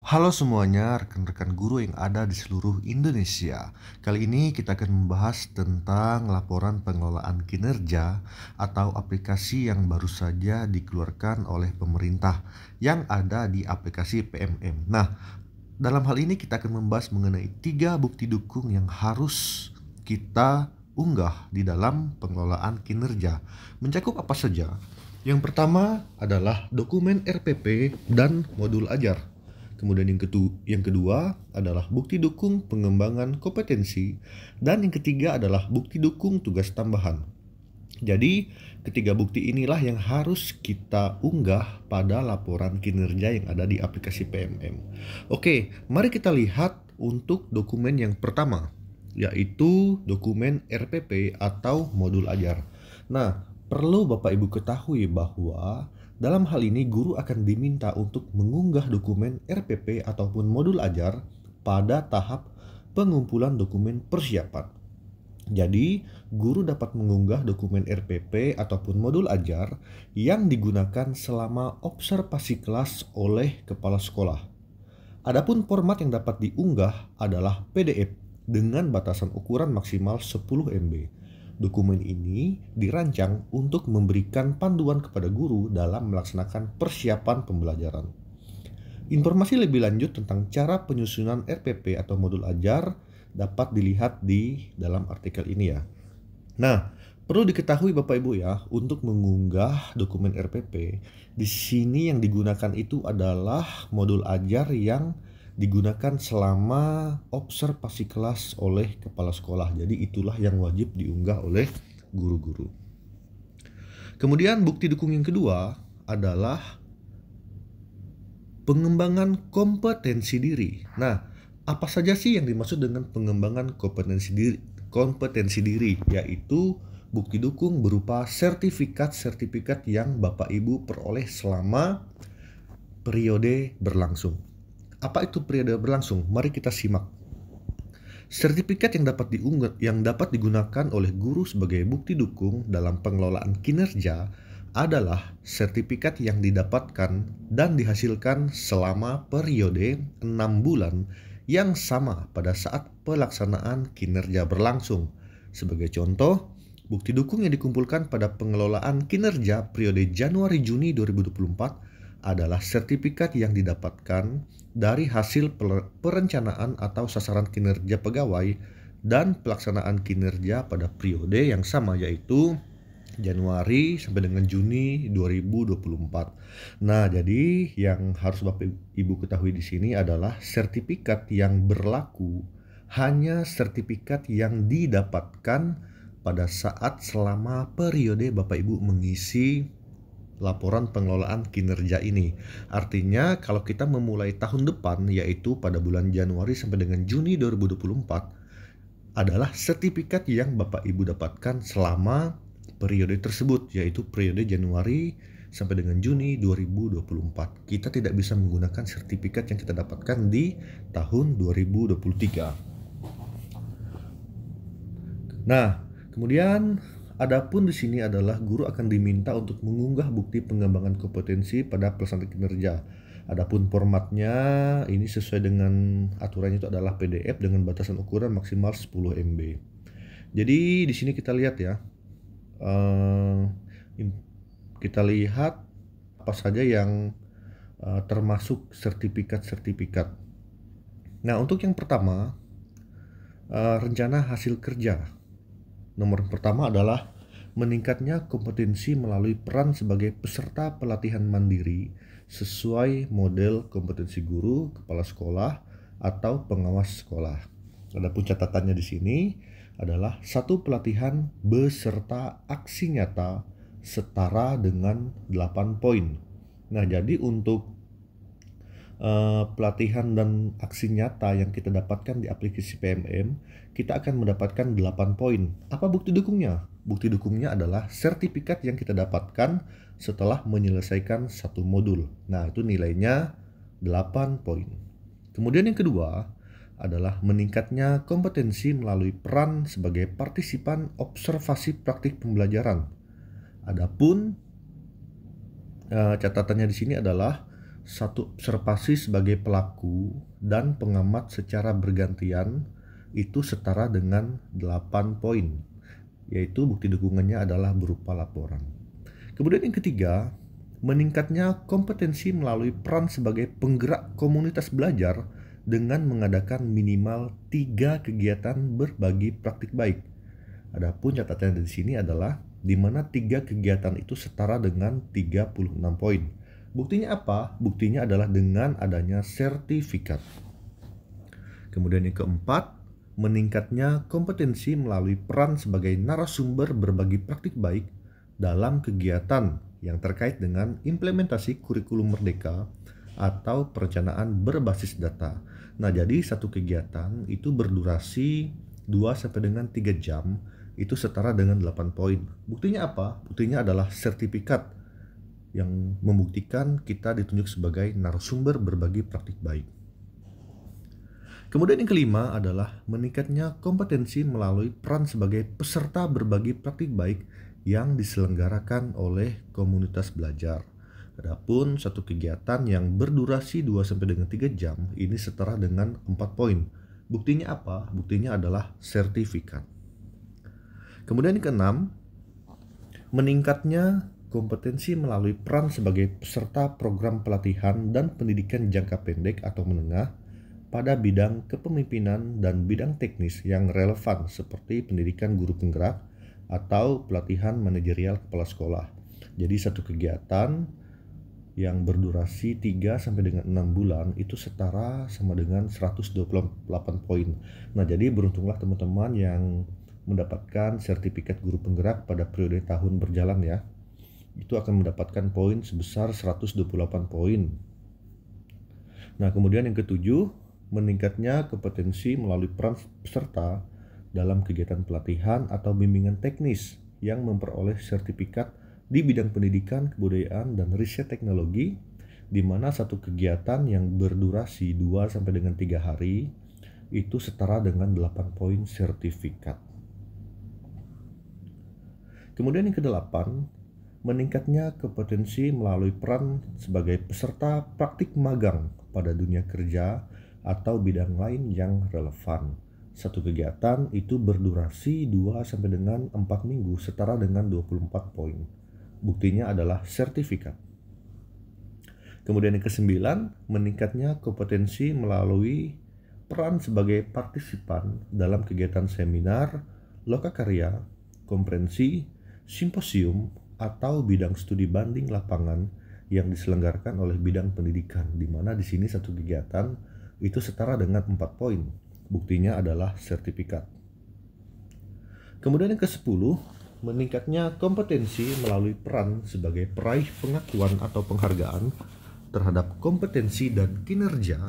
Halo semuanya, rekan-rekan guru yang ada di seluruh Indonesia. Kali ini kita akan membahas tentang laporan pengelolaan kinerja atau aplikasi yang baru saja dikeluarkan oleh pemerintah yang ada di aplikasi PMM. Nah, dalam hal ini kita akan membahas mengenai 3 bukti dukung yang harus kita unggah di dalam pengelolaan kinerja. Mencakup apa saja? Yang pertama adalah dokumen RPP dan modul ajar. Kemudian yang kedua adalah bukti dukung pengembangan kompetensi, dan yang ketiga adalah bukti dukung tugas tambahan. Jadi, ketiga bukti inilah yang harus kita unggah pada laporan kinerja yang ada di aplikasi PMM. Oke, mari kita lihat untuk dokumen yang pertama, yaitu dokumen RPP atau modul ajar. Nah, perlu Bapak Ibu ketahui bahwa dalam hal ini guru akan diminta untuk mengunggah dokumen RPP ataupun modul ajar pada tahap pengumpulan dokumen persiapan. Jadi, guru dapat mengunggah dokumen RPP ataupun modul ajar yang digunakan selama observasi kelas oleh kepala sekolah. Adapun format yang dapat diunggah adalah PDF dengan batasan ukuran maksimal 10 MB. Dokumen ini dirancang untuk memberikan panduan kepada guru dalam melaksanakan persiapan pembelajaran. Informasi lebih lanjut tentang cara penyusunan RPP atau modul ajar dapat dilihat di dalam artikel ini ya. Nah, perlu diketahui Bapak Ibu ya, untuk mengunggah dokumen RPP, di sini yang digunakan itu adalah modul ajar yang digunakan selama observasi kelas oleh kepala sekolah. Jadi itulah yang wajib diunggah oleh guru-guru. Kemudian bukti dukung yang kedua adalah pengembangan kompetensi diri. Nah, apa saja sih yang dimaksud dengan pengembangan kompetensi diri? Yaitu bukti dukung berupa sertifikat yang Bapak Ibu peroleh selama periode berlangsung. Apa itu periode berlangsung? Mari kita simak. Sertifikat yang dapat digunakan oleh guru sebagai bukti dukung dalam pengelolaan kinerja adalah sertifikat yang didapatkan dan dihasilkan selama periode 6 bulan yang sama pada saat pelaksanaan kinerja berlangsung. Sebagai contoh, bukti dukung yang dikumpulkan pada pengelolaan kinerja periode Januari-Juni 2024 adalah sertifikat yang didapatkan dari hasil perencanaan atau sasaran kinerja pegawai dan pelaksanaan kinerja pada periode yang sama, yaitu Januari sampai dengan Juni 2024. Nah, jadi yang harus Bapak Ibu ketahui di sini adalah sertifikat yang berlaku hanya sertifikat yang didapatkan pada saat selama periode Bapak Ibu mengisi laporan pengelolaan kinerja ini. Artinya kalau kita memulai tahun depan, yaitu pada bulan Januari sampai dengan Juni 2024, adalah sertifikat yang Bapak Ibu dapatkan selama periode tersebut, yaitu periode Januari sampai dengan Juni 2024. Kita tidak bisa menggunakan sertifikat yang kita dapatkan di tahun 2023. Nah, kemudian adapun di sini adalah guru akan diminta untuk mengunggah bukti pengembangan kompetensi pada pelaksanaan kinerja. Adapun formatnya ini sesuai dengan aturannya itu adalah PDF dengan batasan ukuran maksimal 10 MB. Jadi di sini kita lihat ya, kita lihat apa saja yang termasuk sertifikat. Nah, untuk yang pertama, rencana hasil kerja. Nomor pertama adalah meningkatnya kompetensi melalui peran sebagai peserta pelatihan mandiri sesuai model kompetensi guru, kepala sekolah, atau pengawas sekolah. Adapun catatannya di sini adalah satu pelatihan beserta aksi nyata setara dengan 8 poin. Nah, jadi untuk pelatihan dan aksi nyata yang kita dapatkan di aplikasi PMM, kita akan mendapatkan 8 poin. Apa bukti dukungnya? Bukti dukungnya adalah sertifikat yang kita dapatkan setelah menyelesaikan satu modul. Nah, itu nilainya 8 poin. Kemudian yang kedua adalah meningkatnya kompetensi melalui peran sebagai partisipan observasi praktik pembelajaran. Adapun catatannya di sini adalah satu observasi sebagai pelaku dan pengamat secara bergantian itu setara dengan 8 poin, yaitu bukti dukungannya adalah berupa laporan. Kemudian yang ketiga, meningkatnya kompetensi melalui peran sebagai penggerak komunitas belajar dengan mengadakan minimal 3 kegiatan berbagi praktik baik. Adapun catatan di sini adalah di mana 3 kegiatan itu setara dengan 36 poin. Buktinya apa? Buktinya adalah dengan adanya sertifikat. Kemudian yang keempat, meningkatnya kompetensi melalui peran sebagai narasumber berbagi praktik baik dalam kegiatan yang terkait dengan implementasi kurikulum merdeka atau perencanaan berbasis data. Nah, jadi satu kegiatan itu berdurasi 2 sampai dengan 3 jam, itu setara dengan 8 poin. Buktinya apa? Buktinya adalah sertifikat yang membuktikan kita ditunjuk sebagai narasumber berbagi praktik baik. Kemudian yang kelima adalah meningkatnya kompetensi melalui peran sebagai peserta berbagi praktik baik yang diselenggarakan oleh komunitas belajar. Adapun satu kegiatan yang berdurasi 2 sampai dengan 3 jam ini setara dengan 4 poin. Buktinya apa? Buktinya adalah sertifikat. Kemudian yang keenam, meningkatnya kompetensi melalui peran sebagai peserta program pelatihan dan pendidikan jangka pendek atau menengah pada bidang kepemimpinan dan bidang teknis yang relevan seperti pendidikan guru penggerak atau pelatihan manajerial kepala sekolah. Jadi satu kegiatan yang berdurasi 3 sampai dengan 6 bulan itu setara sama dengan 128 poin. Nah, jadi beruntunglah teman-teman yang mendapatkan sertifikat guru penggerak pada periode tahun berjalan ya. Itu akan mendapatkan poin sebesar 128 poin. Nah, kemudian yang ketujuh, meningkatnya kompetensi melalui peran peserta dalam kegiatan pelatihan atau bimbingan teknis yang memperoleh sertifikat di bidang pendidikan, kebudayaan, dan riset teknologi, di mana satu kegiatan yang berdurasi 2 sampai dengan 3 hari itu setara dengan 8 poin sertifikat. Kemudian yang kedelapan, meningkatnya kompetensi melalui peran sebagai peserta praktik magang pada dunia kerja atau bidang lain yang relevan. Satu kegiatan itu berdurasi 2 sampai dengan 4 minggu setara dengan 24 poin. Buktinya adalah sertifikat. Kemudian yang kesembilan, meningkatnya kompetensi melalui peran sebagai partisipan dalam kegiatan seminar, lokakarya, konferensi, simposium, atau bidang studi banding lapangan yang diselenggarakan oleh bidang pendidikan, di mana di sini satu kegiatan itu setara dengan 4 poin. Buktinya adalah sertifikat. Kemudian yang ke-10, meningkatnya kompetensi melalui peran sebagai peraih pengakuan atau penghargaan terhadap kompetensi dan kinerja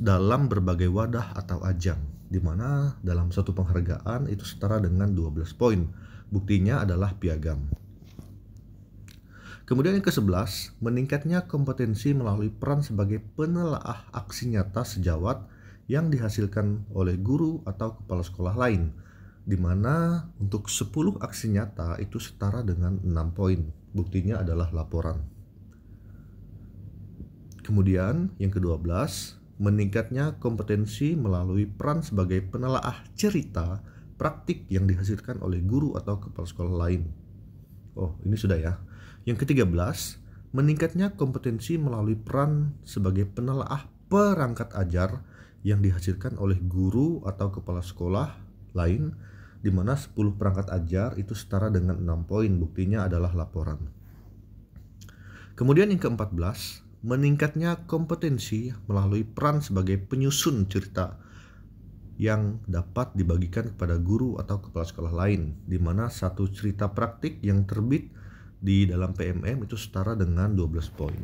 dalam berbagai wadah atau ajang, di mana dalam satu penghargaan itu setara dengan 12 poin. Buktinya adalah piagam. Kemudian yang ke-11, meningkatnya kompetensi melalui peran sebagai penelaah aksi nyata sejawat yang dihasilkan oleh guru atau kepala sekolah lain, di mana untuk 10 aksi nyata itu setara dengan 6 poin. Buktinya adalah laporan. Kemudian yang ke-12, meningkatnya kompetensi melalui peran sebagai penelaah cerita praktik yang dihasilkan oleh guru atau kepala sekolah lain. Oh, ini sudah ya. Yang ke-13, meningkatnya kompetensi melalui peran sebagai penelaah perangkat ajar yang dihasilkan oleh guru atau kepala sekolah lain, di mana 10 perangkat ajar itu setara dengan 6 poin. Buktinya adalah laporan. Kemudian yang ke-14, meningkatnya kompetensi melalui peran sebagai penyusun cerita yang dapat dibagikan kepada guru atau kepala sekolah lain, di mana satu cerita praktik yang terbit di dalam PMM itu setara dengan 12 poin.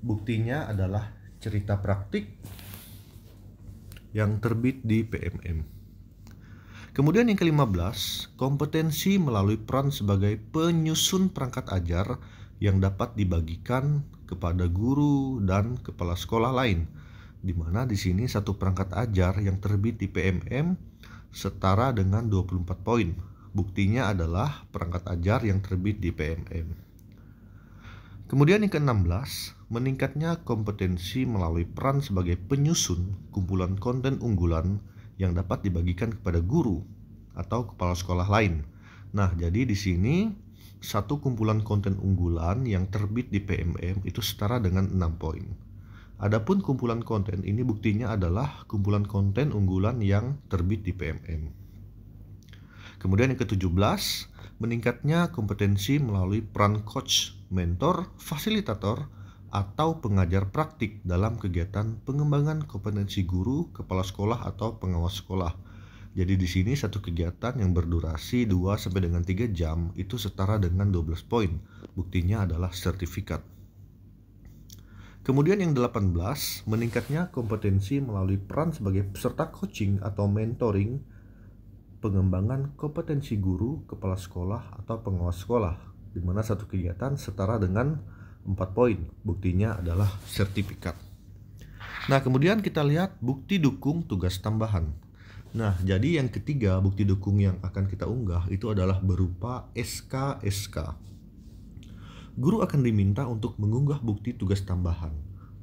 Buktinya adalah cerita praktik yang terbit di PMM. Kemudian yang ke-15, kompetensi melalui peran sebagai penyusun perangkat ajar yang dapat dibagikan kepada guru dan kepala sekolah lain, di mana di sini satu perangkat ajar yang terbit di PMM setara dengan 24 poin. Buktinya adalah perangkat ajar yang terbit di PMM. Kemudian yang ke-16, meningkatnya kompetensi melalui peran sebagai penyusun kumpulan konten unggulan yang dapat dibagikan kepada guru atau kepala sekolah lain. Nah, jadi di sini satu kumpulan konten unggulan yang terbit di PMM itu setara dengan 6 poin. Adapun kumpulan konten ini buktinya adalah kumpulan konten unggulan yang terbit di PMM. Kemudian yang ke-17, meningkatnya kompetensi melalui peran coach, mentor, fasilitator, atau pengajar praktik dalam kegiatan pengembangan kompetensi guru, kepala sekolah, atau pengawas sekolah. Jadi di sini satu kegiatan yang berdurasi 2 sampai dengan 3 jam itu setara dengan 12 poin. Buktinya adalah sertifikat. Kemudian yang 18, meningkatnya kompetensi melalui peran sebagai peserta coaching atau mentoring, pengembangan kompetensi guru, kepala sekolah, atau pengawas sekolah, di mana satu kegiatan setara dengan 4 poin. Buktinya adalah sertifikat. Nah, kemudian kita lihat bukti dukung tugas tambahan. Nah, jadi yang ketiga bukti dukung yang akan kita unggah itu adalah berupa SK-SK. Guru akan diminta untuk mengunggah bukti tugas tambahan.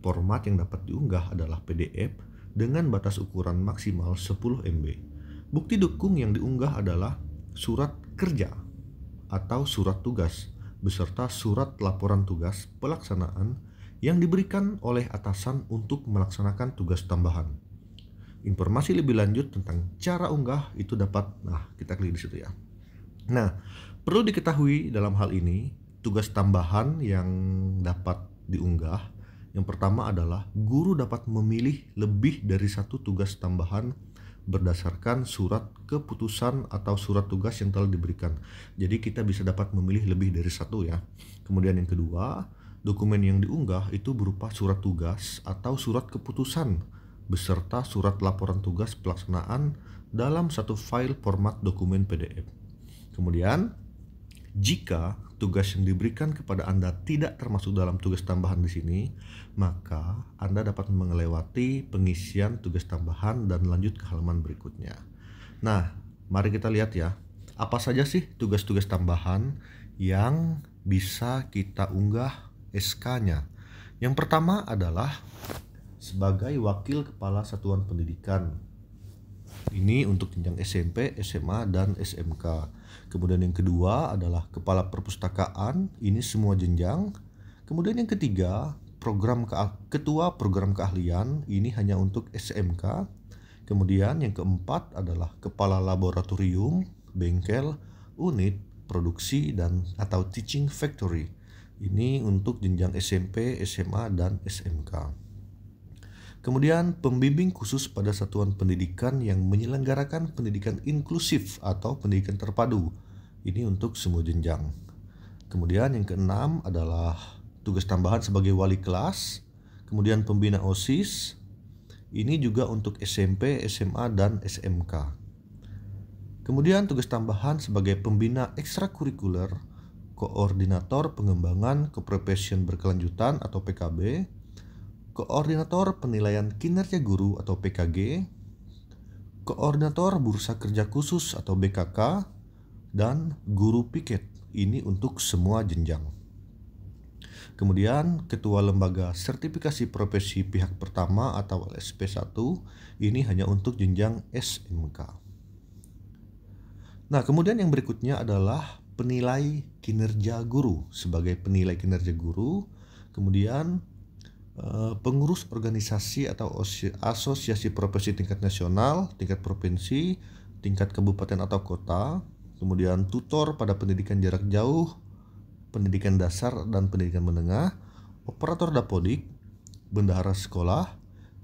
Format yang dapat diunggah adalah PDF dengan batas ukuran maksimal 10 MB. Bukti dukung yang diunggah adalah surat kerja atau surat tugas beserta surat laporan tugas pelaksanaan yang diberikan oleh atasan untuk melaksanakan tugas tambahan. Informasi lebih lanjut tentang cara unggah itu dapat, kita klik di situ ya. Nah, perlu diketahui dalam hal ini tugas tambahan yang dapat diunggah. Yang pertama adalah guru dapat memilih lebih dari satu tugas tambahan berdasarkan surat keputusan atau surat tugas yang telah diberikan. Jadi kita bisa dapat memilih lebih dari satu ya. Kemudian yang kedua, dokumen yang diunggah itu berupa surat tugas atau surat keputusan beserta surat laporan tugas pelaksanaan dalam satu file format dokumen PDF. Kemudian, jika tugas yang diberikan kepada Anda tidak termasuk dalam tugas tambahan di sini, maka Anda dapat melewati pengisian tugas tambahan dan lanjut ke halaman berikutnya. Nah, mari kita lihat ya, apa saja sih tugas-tugas tambahan yang bisa kita unggah SK-nya. Yang pertama adalah sebagai wakil kepala satuan pendidikan. Ini untuk jenjang SMP, SMA, dan SMK. Kemudian yang kedua adalah kepala perpustakaan, ini semua jenjang. Kemudian yang ketiga, ketua program keahlian, ini hanya untuk SMK. Kemudian yang keempat adalah kepala laboratorium, bengkel, unit, produksi, dan atau teaching factory. Ini untuk jenjang SMP, SMA, dan SMK. Kemudian pembimbing khusus pada satuan pendidikan yang menyelenggarakan pendidikan inklusif atau pendidikan terpadu. Ini untuk semua jenjang. Kemudian yang keenam adalah tugas tambahan sebagai wali kelas. Kemudian pembina OSIS. Ini juga untuk SMP, SMA, dan SMK. Kemudian tugas tambahan sebagai pembina ekstrakurikuler, koordinator pengembangan keprofesian berkelanjutan atau PKB, koordinator penilaian kinerja guru atau PKG, koordinator bursa kerja khusus atau BKK, dan guru piket. Ini untuk semua jenjang. Kemudian ketua lembaga sertifikasi profesi pihak pertama atau LSP1, ini hanya untuk jenjang SMK. Nah, kemudian yang berikutnya adalah penilai kinerja guru. Sebagai penilai kinerja guru, kemudian pengurus organisasi atau asosiasi profesi tingkat nasional, tingkat provinsi, tingkat kabupaten atau kota, kemudian tutor pada pendidikan jarak jauh, pendidikan dasar dan pendidikan menengah, operator dapodik, bendahara sekolah,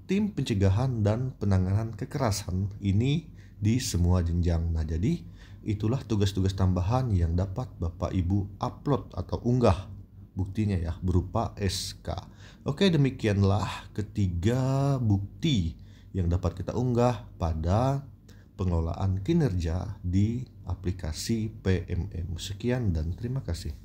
tim pencegahan dan penanganan kekerasan, ini di semua jenjang. Nah, jadi itulah tugas-tugas tambahan yang dapat Bapak Ibu upload atau unggah buktinya ya berupa SK. Oke, demikianlah ketiga bukti yang dapat kita unggah pada pengelolaan kinerja di aplikasi PMM. Sekian dan terima kasih.